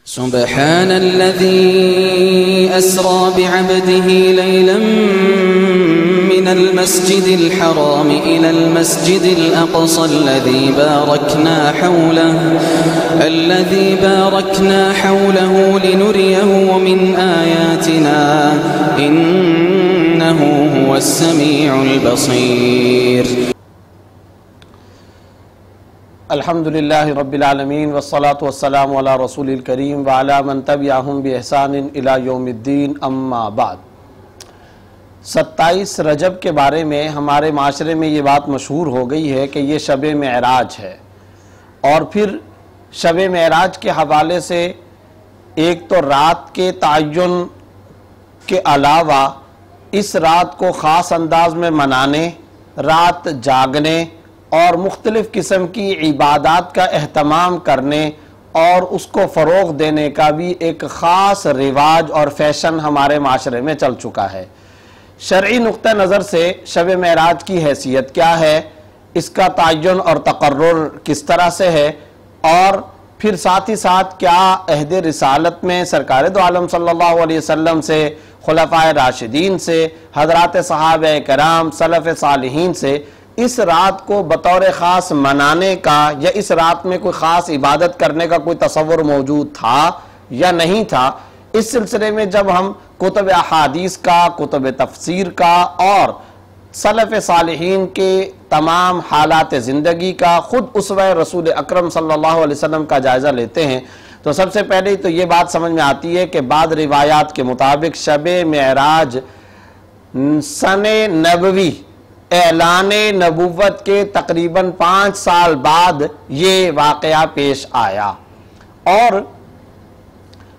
सुब्हानल्लज़ी अस्रा बिअब्दिही लैलन मिनल मस्जिदिल हराम इलल मस्जिदिल अक़सा अल्लज़ी बारकना हौलहु लिनुरियहु मिन आयातिना इन्नहु हुवस समीउल बसीर। अल्हम्दुलिल्लाहि रब्बिल आलमीन वस्सलातु वस्सलामु अला रसूलिल करीम व अला मन तबिअहुम बिइहसानिन इला यौमिद्दीन अम्मा बाद। 27 रजब के बारे में हमारे माशरे में ये बात मशहूर हो गई है कि ये शब मेराज है, और फिर शब मेराज के हवाले से एक तो रात के तयन के अलावा इस रात को ख़ास अंदाज में मनाने, रात जागने और मुख्तलिफ़ किस्म की इबादत का एहतमाम करने और उसको फ़रोग़ देने का भी एक ख़ास रिवाज और फैशन हमारे माशरे में चल चुका है। शरई नुक्ता नज़र से शब मेराज की हैसियत क्या है, इसका तयन और तक़र्रुर किस तरह से है, और फिर साथ ही साथ क्या अहद रिसालत में सरकार दो आलम सल्लल्लाहु अलैहि वसल्लम से, खुलफ़ाए राशिदीन से, हज़रात सहाबा कराम, सलफ़ सालिहीन से इस रात को बतौर ख़ास मनाने का या इस रात में कोई ख़ास इबादत करने का कोई तसव्वुर मौजूद था या नहीं था। इस सिलसिले में जब हम कुतुब अहादीस का, कुतुब तफसीर का और सलफ़ सालिहीन के तमाम हालात ज़िंदगी का, ख़ुद उसवा रसूल अकरम सल्लल्लाहु अलैहि वसल्लम का जायज़ा लेते हैं तो सबसे पहले तो ये बात समझ में आती है कि बाद रिवायात के मुताबिक शब मेराज सने नबवी ऐलान नबूवत के तकरीबन 5 साल बाद ये वाक़या पेश आया, और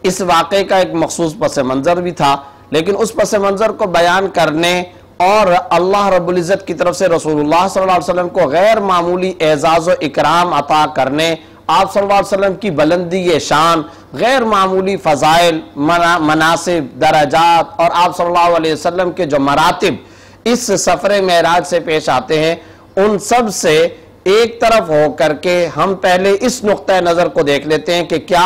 इस वाक़े का एक मखसूस पस मंज़र भी था। लेकिन उस पस मंज़र को बयान करने और अल्लाह रब्बुल इज़्ज़त की तरफ से रसूलुल्लाह सल्लल्लाहु अलैहि वसल्लम को गैर मामूली एज़ाज़ व इकराम अता करने, आप सल्लल्लाहु अलैहि वसल्लम की बुलंदी शान, गैर मामूली फ़ज़ाइल, मनासिब, दराजात और आप सल्लल्लाहु अलैहि वसल्लम के जो मरातिब इस सफ़र मेराज से पेश आते हैं, उन सब से एक तरफ हो करके हम पहले इस नुक्ता नज़र को देख लेते हैं कि क्या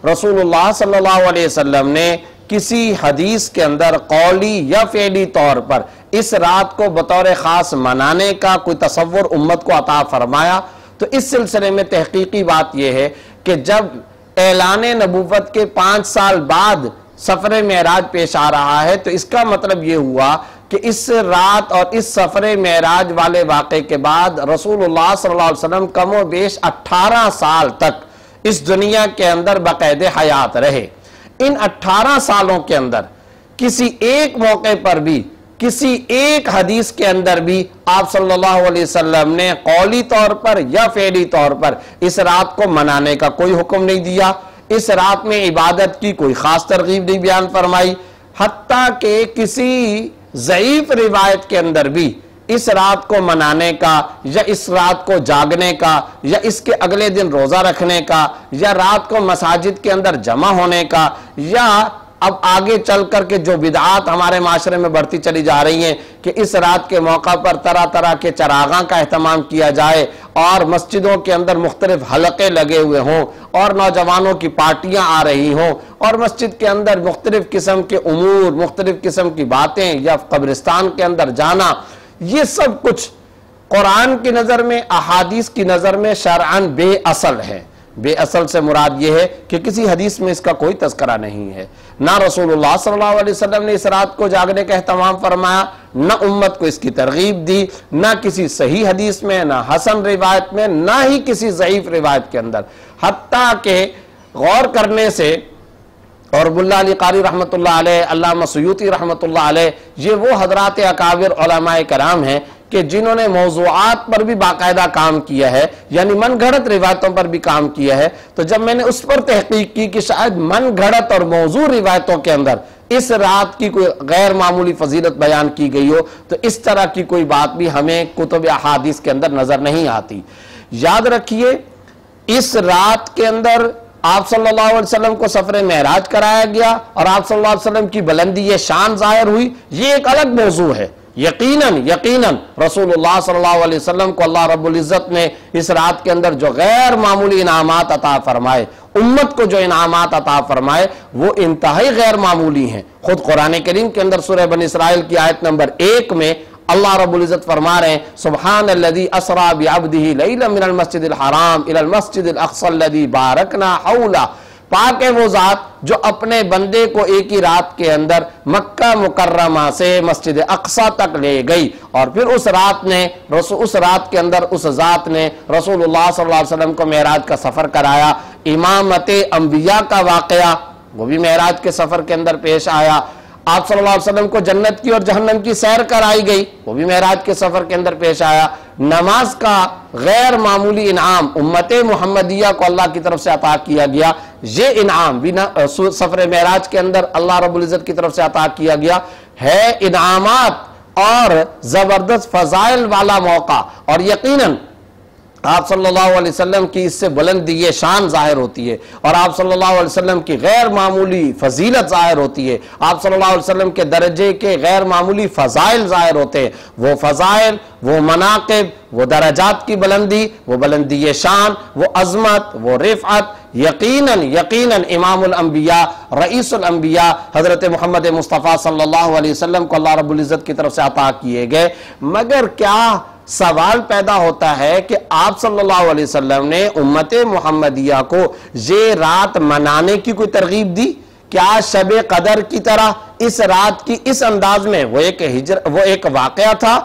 रसूलुल्लाह सल्लल्लाहु अलैहि वसल्लम ने किसी हदीस के अंदर कौली या फ़ेली तौर पर इस रात को बतौर ख़ास मनाने का कोई तसव्वुर उम्मत को अता फरमाया। तो इस सिलसिले में तहकीकी बात यह है कि जब ऐलान नबूवत के 5 साल बाद सफ़र मेराज पेश आ रहा है तो इसका मतलब ये हुआ कि इस रात और इस सफ़र मेराज वाले वाक़े के बाद रसूलुल्लाह सल्लल्लाहु अलैहि वसल्लम कमो बेश 18 साल तक इस दुनिया के अंदर बाकायदे हयात रहे। इन 18 सालों के अंदर किसी एक मौके पर भी, किसी एक हदीस के अंदर भी आप सल्लल्लाहु अलैहि वसल्लम ने कौली तौर पर या फ़ेली तौर पर इस रात को मनाने का कोई हुक्म नहीं दिया। इस रात में इबादत की कोई ख़ास तरगीब नहीं बयान फरमाई। हत्ता के किसी ज़ईफ़ रिवायत के अंदर भी इस रात को मनाने का या इस रात को जागने का या इसके अगले दिन रोज़ा रखने का या रात को मसाजिद के अंदर जमा होने का या अब आगे चल कर के जो बिदआत हमारे माशरे में बढ़ती चली जा रही हैं कि इस रात के मौका पर तरह तरह के चरागां का एहतमाम किया जाए और मस्जिदों के अंदर मुख्तलिफ हलक़े लगे हुए हों और नौजवानों की पार्टियां आ रही हों और मस्जिद के अंदर मुख्तलिफ किस्म के उमूर, मुख्तलिफ किस्म की बातें या कब्रिस्तान के अंदर जाना, ये सब कुछ कुरान की नज़र में, अहादीस की नज़र में शरअन बेअसल है। बेअसल से मुराद यह है कि किसी हदीस में इसका कोई तज़किरा नहीं है। ना रसूलुल्लाह सल्लल्लाहु अलैहि वसल्लम ने इस रात को जागने का एहतमाम फरमाया, ना उम्मत को इसकी तरगीब दी, ना किसी सही हदीस में, ना हसन रिवायत में, ना ही किसी ज़ईफ़ रिवायत के अंदर। हत्ता के गौर करने से, और मुल्ला अली कारी रहमतुल्लाह अलैह, अल्लामा सुयूती रहमतुल्लाह अलैह, ये वो हज़रात अकाबिर उलमाए कराम हैं कि जिन्होंने मौज़ूआत पर भी बाकायदा काम किया है, यानी मन घड़त रिवायतों पर भी काम किया है। तो जब मैंने उस पर तहकीक की कि शायद मन घड़त और मौजू रिवायतों के अंदर इस रात की कोई गैर मामूली फजीलत बयान की गई हो, तो इस तरह की कोई बात भी हमें कुतुब अहादीस के अंदर नजर नहीं आती। याद रखिए, इस रात के अंदर आप सल्लल्लाहु अलैहि वसल्लम को सफर मेराज कराया गया और आप सल्लल्लाहु अलैहि वसल्लम की बुलंदी ये शान जाहिर हुई, ये एक अलग मौजू है। यकीनन यकीनन रसूलुल्लाह सल्लल्लाहु अलैहि वसल्लम को अल्लाह रब्बुल इज्जत ने इस रात के अंदर जो गैर मामूली इनामात अता फरमाए, उम्मत को जो इनामात अता फरमाए वो इंतहाई गैर मामूली हैं। खुद कुरान करीम के अंदर सूरह बनी इसराइल की आयत नंबर 1 में अल्लाह रब्बुल इज्जत फरमा रहे हैं, सुब्हानल्लज़ी अस्रा बिअब्दिही लैलन मिनल मस्जिदिल हराम इलल मस्जिदिल अक़सल्लज़ी बारकना हौला। पाक है वो जात जो अपने बंदे को एक ही रात के अंदर मक्का मुकर्रमा से मस्जिद अक्सा तक ले गई। और फिर उस रात के अंदर उस जात ने रसूलुल्लाह सल्लल्लाहु अलैहि वसल्लम को मेराज का सफर कराया। इमामत अंबिया का वाकया वो भी मेराज के सफर के अंदर पेश आया। आप सल्लल्लाहु अलैहि वसल्लम को जन्नत की और जहन्नम की सैर कराई गई, वो भी मेराज के सफर के अंदर पेश आया। नमाज का गैर मामूली इनाम उम्मत मुहम्मदिया को अल्लाह की तरफ से अता किया गया। ये इनाम भी सफर मेराज के अंदर अल्लाह रब्बुल इज्जत की तरफ से अता किया गया है। इनामात और जबरदस्त फजाइल वाला मौका, और यकीनन आप सल्लल्लाहु अलैहि वसल्लम की इससे बुलंदी ये शान जाहिर होती है और आप सल्लल्लाहु अलैहि वसल्लम की गैर मामूली फजीलत जाहिर होती है। आप सल्लल्लाहु अलैहि वसल्लम के दर्जे के गैर मामूली फजाइल जाहिर होते हैं। वो फजाइल, वो मनाकिब, वो दरजात की बुलंदी, वो बुलंदी ये शान, वो अजमत, वो रिफ़अत यकीनन यकीनन इमामुल अंबिया रईसुल अंबिया हजरत मोहम्मद मुस्तफ़ा सल्लल्लाहु अलैहि वसल्लम को अल्लाह रब्बुल इज्जत की तरफ से अता किए गए। मगर क्या सवाल पैदा होता है कि आप सल्लल्लाहु अलैहि वसल्लम ने उम्मत मुहम्मदिया को ये रात मनाने की कोई तरगीब दी? क्या शबे कदर की तरह इस रात की इस अंदाज में वो एक वाकया था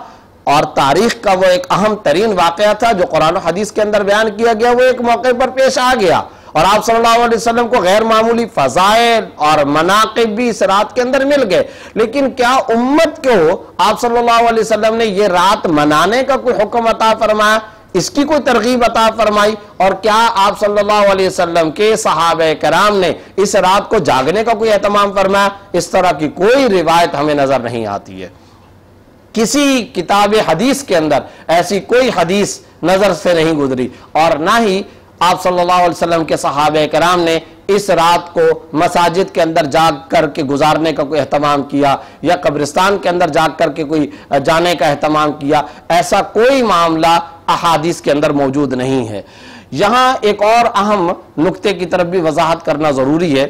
और तारीख का वो एक अहम तरीन वाकया था जो कुरान और हदीस के अंदर बयान किया गया, वो एक मौके पर पेश आ गया और आप सल्लल्लाहु अलैहि वसल्लम को गैर मामूली फजाइल और मनाकिब भी इस रात के अंदर मिल गए। लेकिन क्या उम्मत को आप सल्लल्लाहु अलैहि वसल्लम ने ये रात मनाने का कोई हुक्म अता फरमाया, इसकी कोई तरगीब अता फरमाई? और क्या आप सल्लल्लाहु अलैहि वसल्लम के सहाबे कराम ने इस रात को जागने का कोई एहतमाम फरमाया? इस तरह की कोई रिवायत हमें नजर नहीं आती है। किसी किताब हदीस के अंदर ऐसी कोई हदीस नजर से नहीं गुजरी और ना ही आप सल्लल्लाहु अलैहि वसल्लम के सहाबे कराम ने इस रात को मसाजिद के अंदर जाग करके गुजारने का कोई एहतमाम किया या कब्रिस्तान के अंदर जाग करके कोई जाने का एहतमाम किया। ऐसा कोई मामला अहादीस के अंदर मौजूद नहीं है। यहां एक और अहम नुक्ते की तरफ भी वजाहत करना जरूरी है।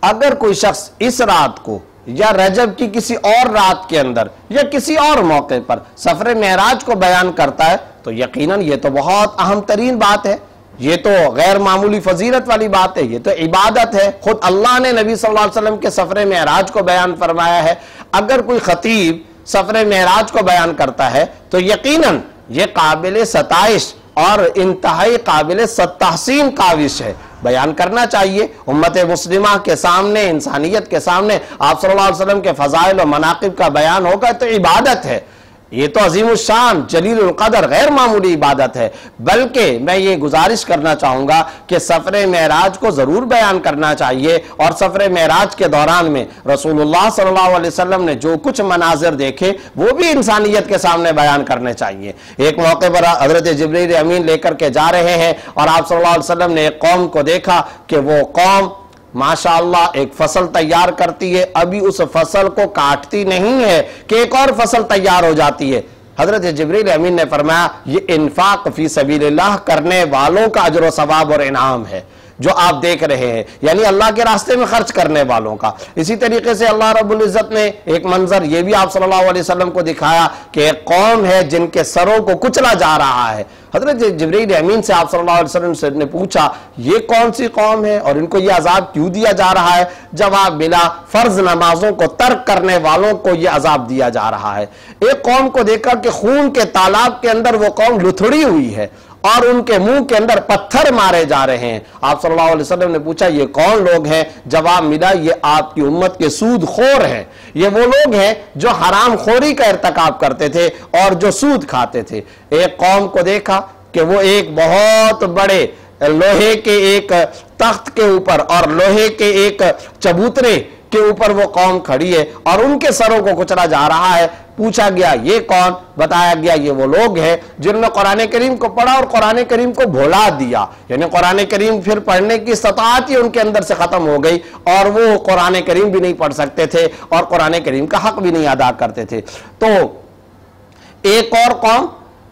अगर कोई शख्स इस रात को या रजब की किसी और रात के अंदर या किसी और मौके पर सफर मेराज को बयान करता है तो यकीनन ये तो बहुत अहम तरीन बात है, ये तो गैर मामूली फजीलत वाली बात है, ये तो इबादत है। खुद अल्लाह ने नबी सल्लल्लाहु अलैहि वसल्लम के सफर मेराज को बयान फरमाया है। अगर कोई खतीब सफर मेराज को बयान करता है तो यकीनन ये काबिल सताइश और इंतहाई काबिल तहसीन काविश है, बयान करना चाहिए उम्मत मुस्लिमा के सामने, इंसानियत के सामने आप सल्लल्लाहु अलैहि वसल्लम के फजाइल और मनाकिब का बयान होगा तो इबादत है। ये तो अजीम शान जलील कदर गैर मामूली इबादत है। बल्कि मैं ये गुजारिश करना चाहूंगा कि सफर मेराज को जरूर बयान करना चाहिए और सफर मेराज के दौरान में रसूलुल्लाह सल्लल्लाहु अलैहि वसल्लम ने जो कुछ मनाजिर देखे वो भी इंसानियत के सामने बयान करने चाहिए। एक मौके पर हजरत जिब्रील अमीन लेकर के जा रहे हैं और आप सल्लल्लाहु अलैहि वसल्लम ने एक कौम को देखा कि वो कौम माशाअल्लाह एक फसल तैयार करती है, अभी उस फसल को काटती नहीं है कि एक और फसल तैयार हो जाती है। हजरत जिब्रील अमीन ने फरमाया ये इन्फाक फी सबीलिल्लाह करने वालों का अजर व सवाब और इनाम है जो आप देख रहे हैं, यानी अल्लाह के रास्ते में खर्च करने वालों का। इसी तरीके से अल्लाह रब्बुल इज्जत ने एक मंजर ये भी आप सल्लल्लाहु अलैहि वसल्लम को दिखाया कि एक कौम है जिनके सरों को कुचला जा रहा है। हजरत जिब्रील अमीन से आप सल्लल्लाहु अलैहि वसल्लम ने पूछा ये कौन सी कौम है और इनको ये अजाब क्यों दिया जा रहा है? जवाब मिला फर्ज नमाजों को तर्क करने वालों को ये अजाब दिया जा रहा है। एक कौम को देखा कि खून के तालाब के अंदर वो कौम लुथड़ी हुई है और उनके मुंह के अंदर पत्थर मारे जा रहे हैं। आप सल्लल्लाहु अलैहि वसल्लम ने पूछा ये कौन लोग हैं? जवाब मिला ये आपकी उम्मत के सूद खोर हैं। ये वो लोग हैं जो हराम खोरी का इर्तिकाब करते थे और जो सूद खाते थे। एक कौम को देखा कि वो एक बहुत बड़े लोहे के एक तख्त के ऊपर और लोहे के एक चबूतरे के ऊपर वो कौम खड़ी है और उनके सरों को कुचला जा रहा है। पूछा गया ये कौन, बताया गया ये वो लोग हैं जिन्होंने कुरान करीम को पढ़ा और कुरान करीम को भुला दिया, यानी कुरान करीम फिर पढ़ने की इस्तात ही उनके अंदर से खत्म हो गई और वो कुरान करीम भी नहीं पढ़ सकते थे और कुरान करीम का हक भी नहीं अदा करते थे। तो एक और कौम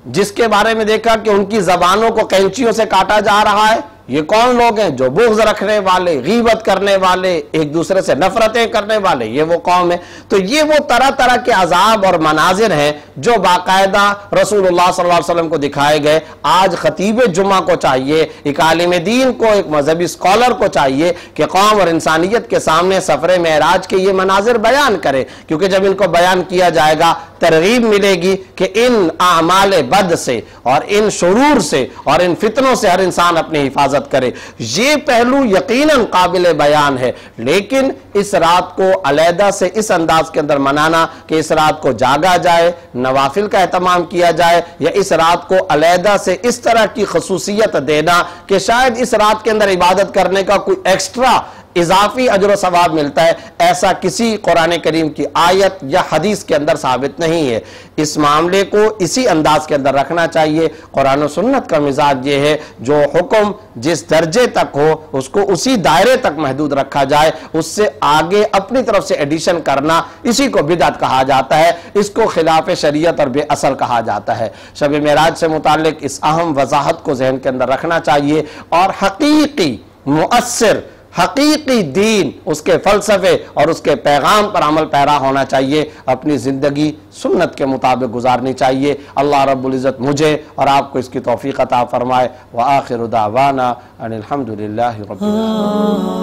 जिसके बारे में देखा कि उनकी जबानों को कैंचियों से काटा जा रहा है, ये कौन लोग हैं? जो बुग़्ज़ रखने वाले, गीबत करने वाले, एक दूसरे से नफरतें करने वाले, ये वो कौम है। तो ये वो तरह तरह के अजाब और मनाजिर हैं जो बाकायदा रसूलुल्लाह सल्लल्लाहु अलैहि वसल्लम को दिखाए गए। आज खतीब जुमा को चाहिए, एक आलिम दीन को, एक मजहबी स्कॉलर को चाहिए कि कौम और इंसानियत के सामने सफरे मेराज के ये मनाजिर बयान करे, क्योंकि जब इनको बयान किया जाएगा तरगीब मिलेगी कि इन आमाल बद से और इन शुरूर से और इन फितनों से हर इंसान अपनी हिफाजत करे। ये पहलू यकीनन काबिल बयान है, लेकिन इस रात को अलहदा से इस अंदाज के अंदर मनाना कि इस रात को जागा जाए, नवाफिल का एहतमाम किया जाए, या इस रात को अलहदा से इस तरह की खसूसियत देना कि शायद इस रात के अंदर इबादत करने का कोई एक्स्ट्रा इजाफी अजर व सवाब मिलता है, ऐसा किसी कुरान करीम की आयत या हदीस के अंदर साबित नहीं है। इस मामले को इसी अंदाज के अंदर रखना चाहिए। कुरान और सुन्नत का मिजाज ये है, जो हुक्म जिस दर्जे तक हो उसको उसी दायरे तक महदूद रखा जाए, उससे आगे अपनी तरफ से एडिशन करना, इसी को बिदअत कहा जाता है, इसको खिलाफ शरीयत और बेअसल कहा जाता है। शब मेराज से मुताल्लिक इस अहम वजाहत को जहन के अंदर रखना चाहिए और हकीकी मुअस्सिर हकीकी दीन, उसके फलसफे और उसके पैगाम पर अमल पैरा होना चाहिए। अपनी ज़िंदगी सुन्नत के मुताबिक गुजारनी चाहिए। अल्लाह रब्बुल इज़्ज़त मुझे और आपको इसकी तौफीक अता फरमाए। व आखिरु दावाना अनिल हम्दुलिल्लाहि रब्बिल आलमीन।